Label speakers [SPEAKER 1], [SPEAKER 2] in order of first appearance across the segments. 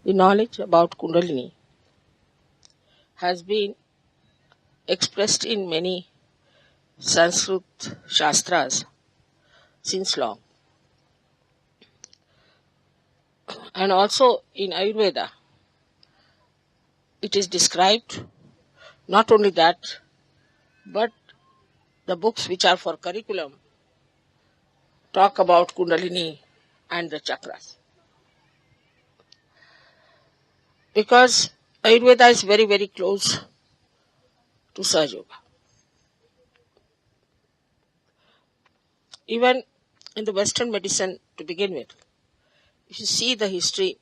[SPEAKER 1] The knowledge about Kundalini has been expressed in many Sanskrit Shastras since long, and also in Ayurveda it is described. Not only that, but the books which are for curriculum talk about Kundalini and the chakras. Because Ayurveda is very, very close to Sahaja Yoga. Even in the Western medicine to begin with, if you see the history,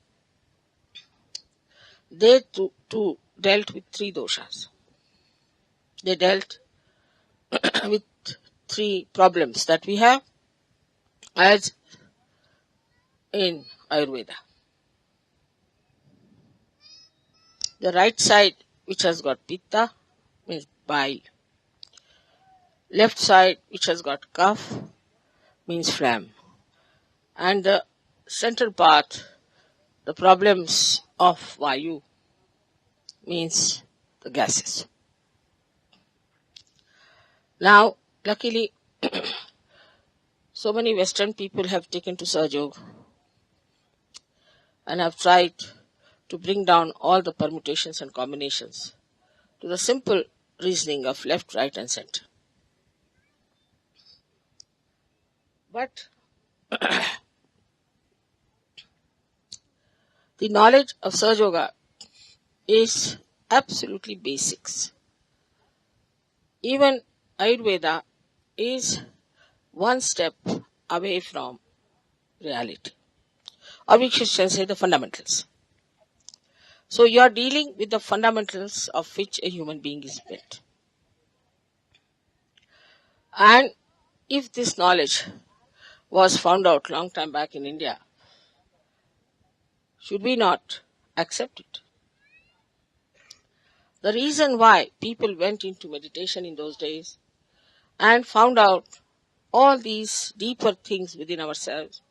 [SPEAKER 1] they too dealt with three doshas. They dealt with three problems that we have as in Ayurveda. The right side, which has got pitta, means bile. Left side, which has got kapha, means phlegm. And the central part, the problems of vayu, means the gases. Now, luckily, so many Western people have taken to Sahaja Yoga and have tried to bring down all the permutations and combinations to the simple reasoning of left, right and center. But the knowledge of Sahaja Yoga is absolutely basics. Even Ayurveda is one step away from reality, or we should say the fundamentals. So you are dealing with the fundamentals of which a human being is built. And if this knowledge was found out long time back in India, should we not accept it? The reason why people went into meditation in those days and found out all these deeper things within ourselves,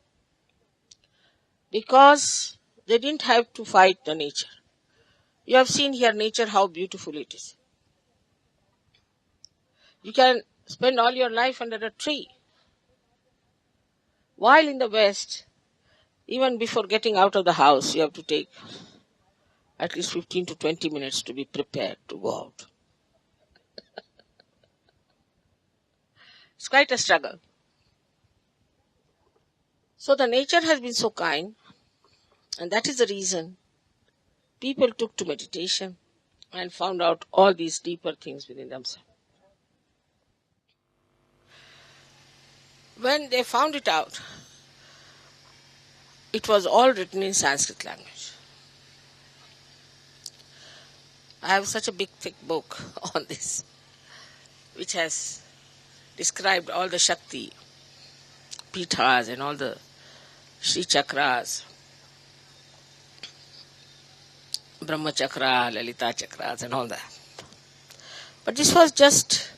[SPEAKER 1] because they didn't have to fight the nature. You have seen here nature, how beautiful it is. You can spend all your life under a tree. While in the West, even before getting out of the house, you have to take at least 15 to 20 minutes to be prepared to go out. It's quite a struggle. So the nature has been so kind, and that is the reason people took to meditation and found out all these deeper things within themselves. When they found it out, it was all written in Sanskrit language. I have such a big thick book on this, which has described all the Shakti Pithas and all the Shri Chakras, Brahma Chakra, Lalita Chakras and all that. But this was just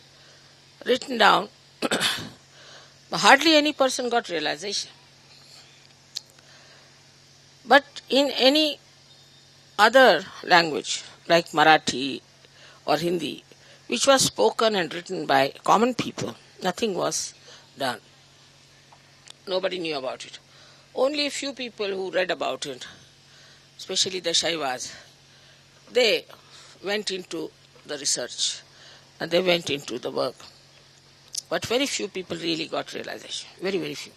[SPEAKER 1] written down, but hardly any person got realization. But in any other language, like Marathi or Hindi, which was spoken and written by common people, nothing was done. Nobody knew about it. Only a few people who read about it, especially the Shaivas, they went into the research and they went into the work. But very few people really got realization. Very, very few.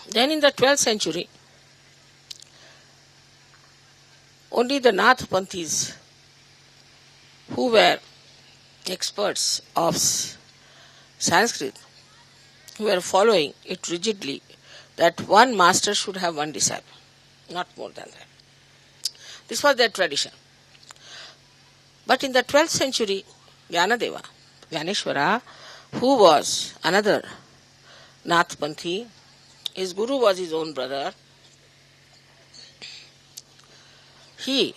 [SPEAKER 1] Then in the 12th century, only the Nath Panthis, who were experts of Sanskrit, who were following it rigidly, that one master should have one disciple, not more than that. This was their tradition. But in the 12th century, Jnanadeva, Jnaneshwara, who was another Nath Panthi, his guru was his own brother, he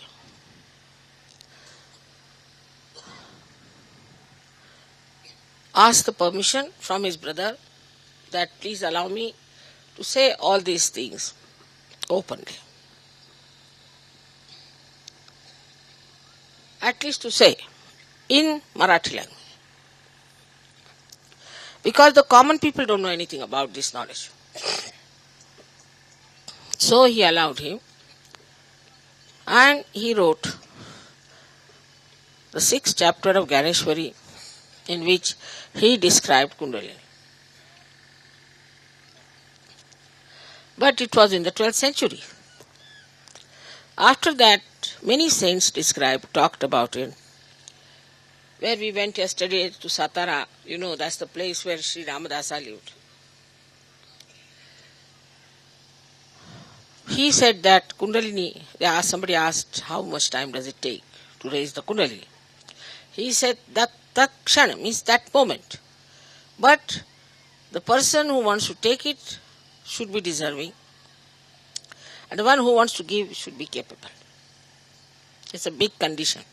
[SPEAKER 1] asked the permission from his brother that please allow me to say all these things openly. at least to say, in Marathi language. Because the common people don't know anything about this knowledge. So he allowed him, and he wrote the 6th chapter of Ganeshwari, in which he described Kundalini. But it was in the 12th century. After that, many saints talked about it. Where we went yesterday to Satara, that's the place where Sri Ramadasa lived. He said that Kundalini, somebody asked how much time does it take to raise the Kundalini. He said that kshana means that moment. But the person who wants to take it should be deserving, and the one who wants to give should be capable. It's a big condition.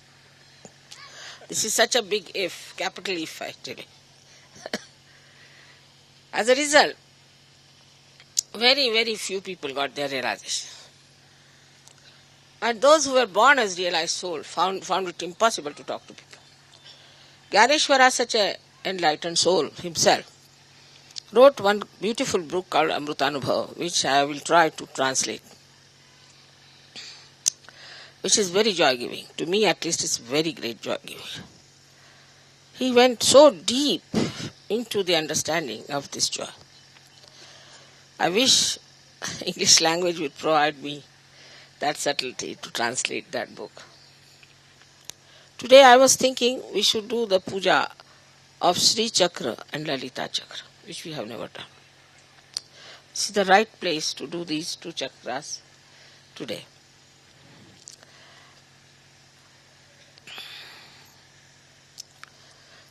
[SPEAKER 1] This is such a big if, capital if actually. As a result, very, very few people got their realization. And those who were born as realized soul found it impossible to talk to people. Ganeshwara, such an enlightened soul himself, wrote one beautiful book called Amrutanubhava, which I will try to translate, which is very joy-giving. To me at least it's very great joy-giving. He went so deep into the understanding of this joy. I wish English language would provide me that subtlety to translate that book. Today I was thinking we should do the puja of Sri Chakra and Lalita Chakra, which we have never done. This is the right place to do these two chakras today.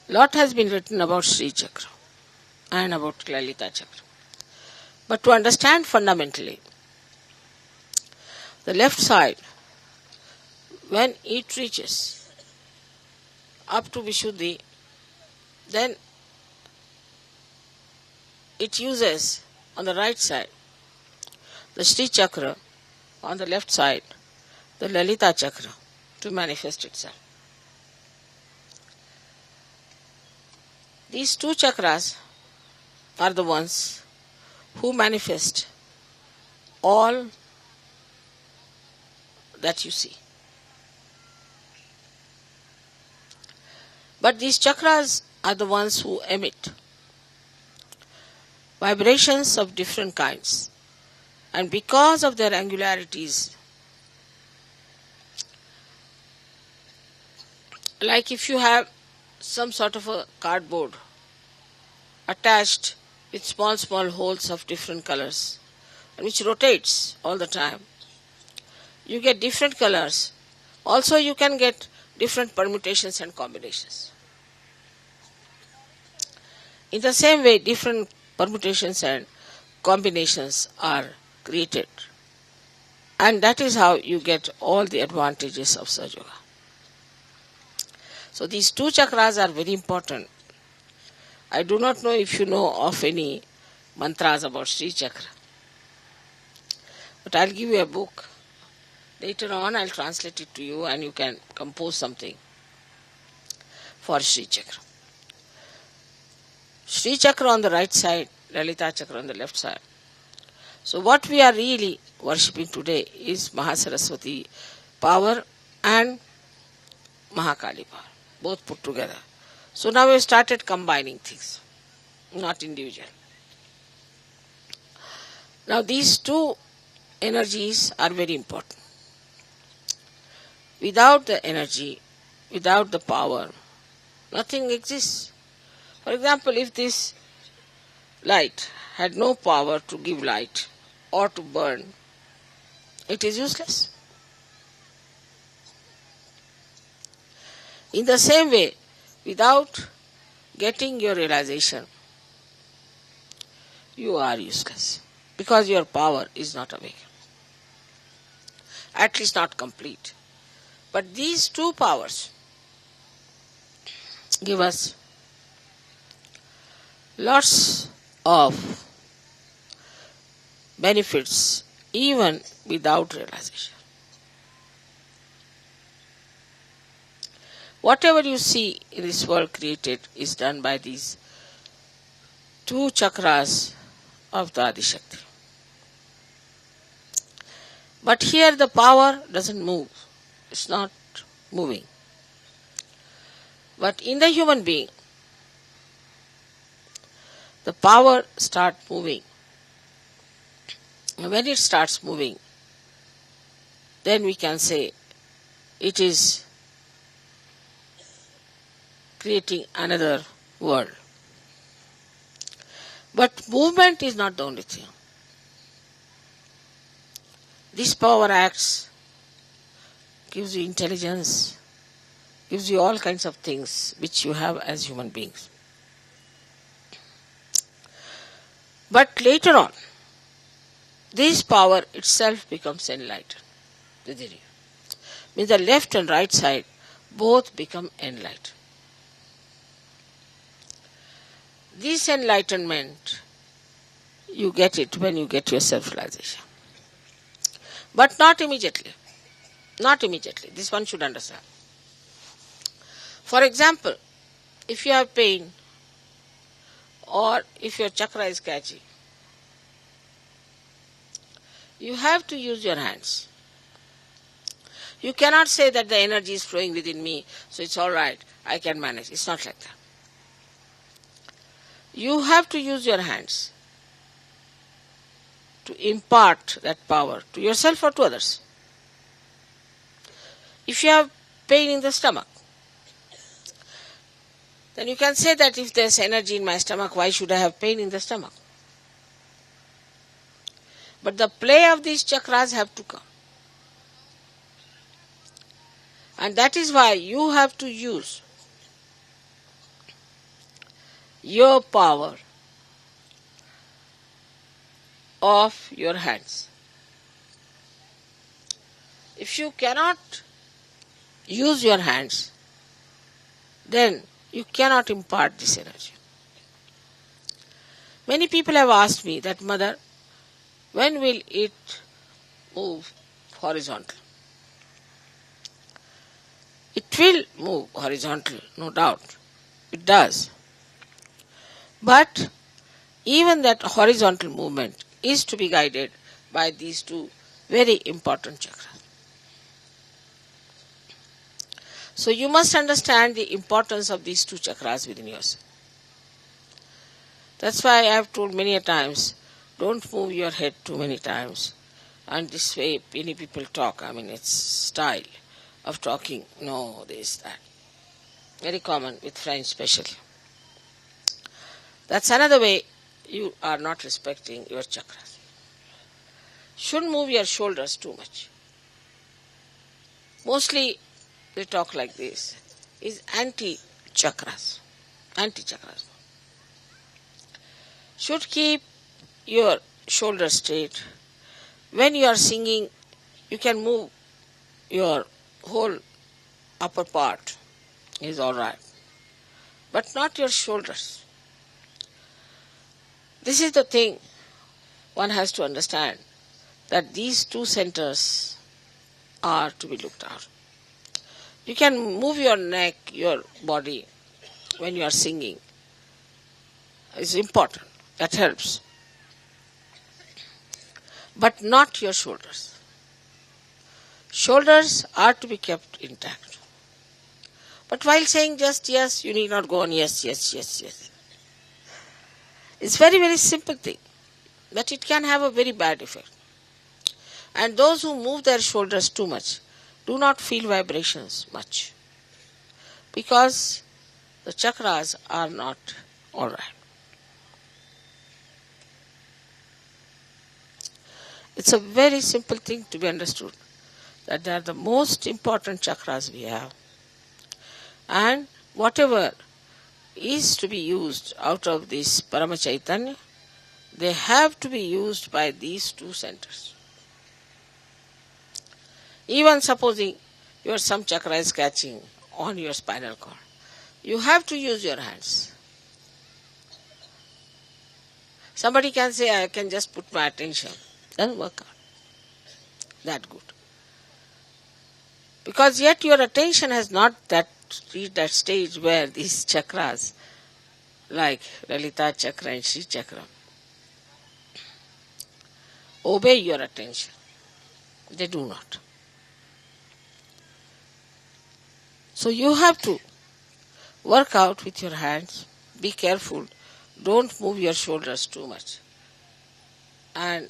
[SPEAKER 1] Lot has been written about Sri Chakra and about Lalita Chakra. But to understand fundamentally, the left side, when it reaches up to Vishuddhi, then it uses on the right side the Sri Chakra, on the left side the Lalita Chakra to manifest itself. These two chakras are the ones who manifest all that you see. But these chakras are the ones who emit vibrations of different kinds, and because of their angularities, like if you have some sort of a cardboard attached with small holes of different colors, and which rotates all the time, you get different colors. Also you can get different permutations and combinations. In the same way, different permutations and combinations are created, and that is how you get all the advantages of Sahaja Yoga. So these two chakras are very important. I do not know if you know of any mantras about Sri Chakra, but I'll give you a book. Later on I'll translate it to you and you can compose something for Sri Chakra. Sri Chakra on the right side, Lalita Chakra on the left side. So what we are really worshipping today is Mahasaraswati power and Mahakali power, both put together. So now we have started combining things, not individual. Now these two energies are very important. Without the energy, without the power, nothing exists. For example, if this light had no power to give light or to burn, it is useless. In the same way, without getting your realization, you are useless, because your power is not awake, at least not complete. But these two powers give us lots of benefits even without realization. Whatever you see in this world created is done by these two chakras of the Adishakti. But here the power doesn't move. It's not moving. But in the human being, the power starts moving. And when it starts moving, then we can say it is creating another world. But movement is not the only thing. This power acts, gives you intelligence, gives you all kinds of things which you have as human beings. But later on, this power itself becomes enlightened within you. Means the left and right side both become enlightened. This enlightenment, you get it when you get your self-realization. But not immediately. Not immediately. This one should understand. For example, if you have pain or if your chakra is catchy, you have to use your hands. You cannot say that the energy is flowing within me, so it's all right, I can manage. It's not like that. You have to use your hands to impart that power to yourself or to others. If you have pain in the stomach, then you can say that if there's energy in my stomach, why should I have pain in the stomach? But the play of these chakras have to come. And that is why you have to use your power of your hands. If you cannot use your hands, then you cannot impart this energy. Many people have asked me that, Mother, when will it move horizontal? It will move horizontal, no doubt. It does. But even that horizontal movement is to be guided by these two very important chakras. So you must understand the importance of these two chakras within yourself. That's why I have told many a times, don't move your head too many times. And this way many people talk. It's style of talking. No, this, that. Very common with French especially. That's another way you are not respecting your chakras. Shouldn't move your shoulders too much. Mostly they talk like this. Is anti-chakras. Anti-chakras. Should keep your shoulders straight. When you are singing, you can move your whole upper part. Is all right. But not your shoulders. This is the thing one has to understand, that these two centers are to be looked at. You can move your neck, your body when you are singing. It's important. That helps. But not your shoulders. Shoulders are to be kept intact. But while saying just yes, you need not go on yes, yes, yes, yes. It's very, very simple thing. But it can have a very bad effect. And those who move their shoulders too much do not feel vibrations much. Because the chakras are not alright. It's a very simple thing to be understood, that they are the most important chakras we have. And whatever is to be used out of this Parama Chaitanya, they have to be used by these two centers. Even supposing your some chakra is catching on your spinal cord, you have to use your hands. Somebody can say, I can just put my attention. Doesn't work out that good. Because yet your attention has not that reach that stage where these chakras, like Lalita Chakra and Sri Chakra, obey your attention. They do not. So you have to work out with your hands. Be careful. Don't move your shoulders too much. And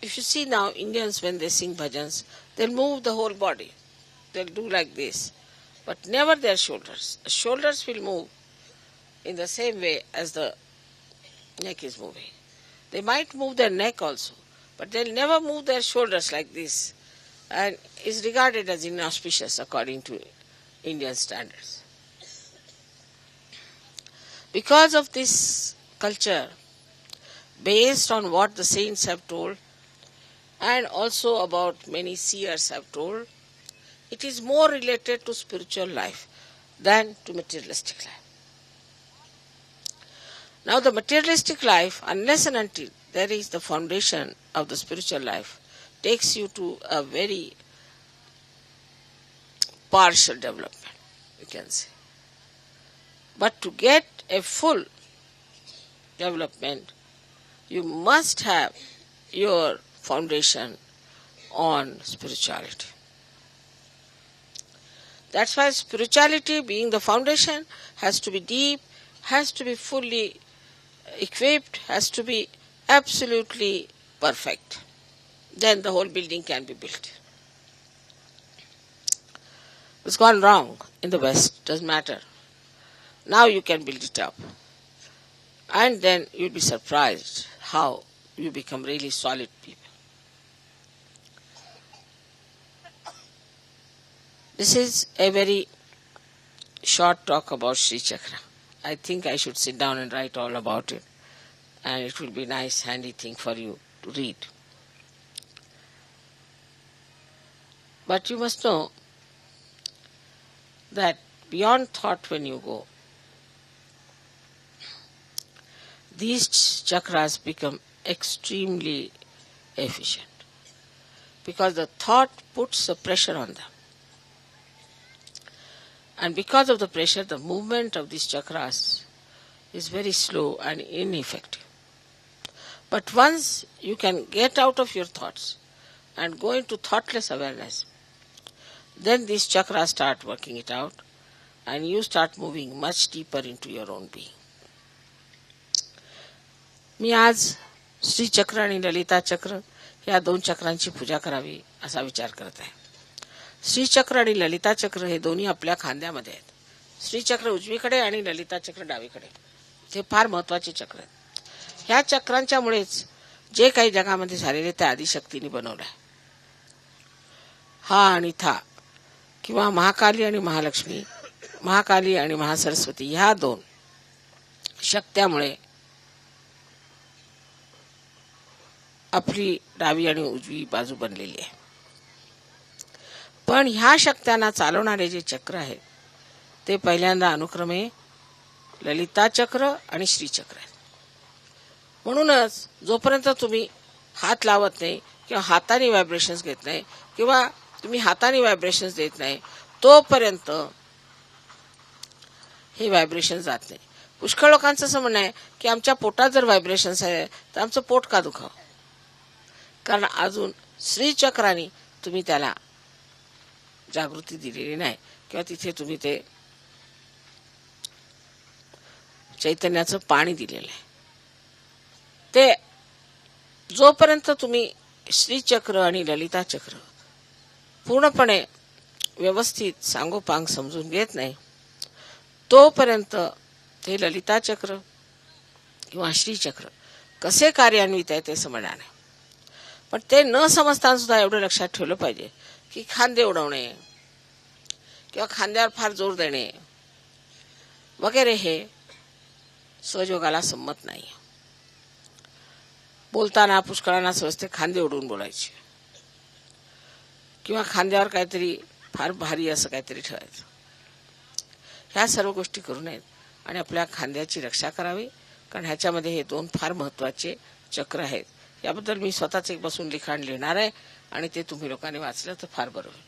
[SPEAKER 1] if you see now, Indians, when they sing bhajans, they'll move the whole body. They'll do like this. But never their shoulders. The shoulders will move in the same way as the neck is moving. They might move their neck also, but they'll never move their shoulders like this, and is regarded as inauspicious according to Indian standards. Because of this culture, based on what the saints have told, and also about many seers have told, it is more related to spiritual life than to materialistic life. Now the materialistic life, unless and until there is the foundation of the spiritual life, takes you to a very partial development, you can say. But to get a full development, you must have your foundation on spirituality. That's why spirituality, being the foundation, has to be deep, has to be fully equipped, has to be absolutely perfect. Then the whole building can be built. It's gone wrong in the West, doesn't matter. Now you can build it up. And then you'll be surprised how you become really solid people. This is a very short talk about Sri Chakra. I think I should sit down and write all about it, and it will be a nice, handy thing for you to read. But you must know that beyond thought when you go, these chakras become extremely efficient because the thought puts a pressure on them. And because of the pressure, the movement of these chakras is very slow and ineffective. But once you can get out of your thoughts and go into thoughtless awareness, then these chakras start working it out and you start moving much deeper into your own being. मी आज श्री चक्र आणि ललिता चक्र या दोन चक्रांची पूजा करावी असा विचार करत आहे. श्री चक्र आणि ललिता चक्र हे दोन्ही आपल्या खांद्यामध्ये आहेत. श्री चक्र उजवीकडे आणि ललिता चक्र डावीकडे. हे फार महत्त्वाचे चक्र आहेत. ह्या चक्रांच्यामुळेच जे काही जगामध्ये झालेले ते आदिशक्तीने बनवलं आहे. हा आणि था किंवा महाकाली आणि महालक्ष्मी, महाकाली आणि महासरस्वती ह्या दोन शक्त्यामुळे आपली डावी आणि उजवी बाजू बनलेली आहे. पण ह्या शक्त्यांना चालवणारे जे चक्र आहेत ते पहिल्यांदा अनुक्रमे ललिता चक्र आणि श्री चक्र आहेत. म्हणूनच जोपर्यंत तुम्ही हात लावत नाही किंवा हाताने व्हायब्रेशन्स घेत नाही किंवा तुम्ही हाताने व्हायब्रेशन्स देत नाही तोपर्यंत हे व्हायब्रेशन जात नाही. पुष्कळ लोकांचं असं म्हणणं आहे की आमच्या पोटात जर व्हायब्रेशन्स आहे तर आमचं पोट का दुखावं, कारण अजून श्री चक्राने तुम्ही त्याला जागृती दिलेली नाही किंवा तिथे तुम्ही ते चैतन्याचं पाणी दिलेलं आहे. ते जोपर्यंत तुम्ही श्री चक्र आणि ललिता चक्र पूर्णपणे व्यवस्थित सांगोपांग समजून घेत नाही तोपर्यंत ते ललिता चक्र किंवा श्री चक्र कसे कार्यान्वित आहे ते समजणार नाही. पण ते न समजताना सुद्धा एवढं लक्षात ठेवलं पाहिजे की खांदे उडवणे किंवा खांद्यावर फार जोर देणे वगैरे हे सहयोगाला संमत नाही. बोलताना पुष्कळांना समजते खांदे उडवून बोलायचे किंवा खांद्यावर काहीतरी फार भारी असं काहीतरी ठेवायचं. ह्या सर्व गोष्टी करू नयेत आणि आपल्या खांद्याची रक्षा करावी, कारण ह्याच्यामध्ये हे दोन फार महत्त्वाचे चक्र आहेत. याबद्दल मी स्वतःच एक बसून लिखाण लिहिणार आहे आणि ते तुम्ही लोकांनी वाचलं तर फार बरं होईल.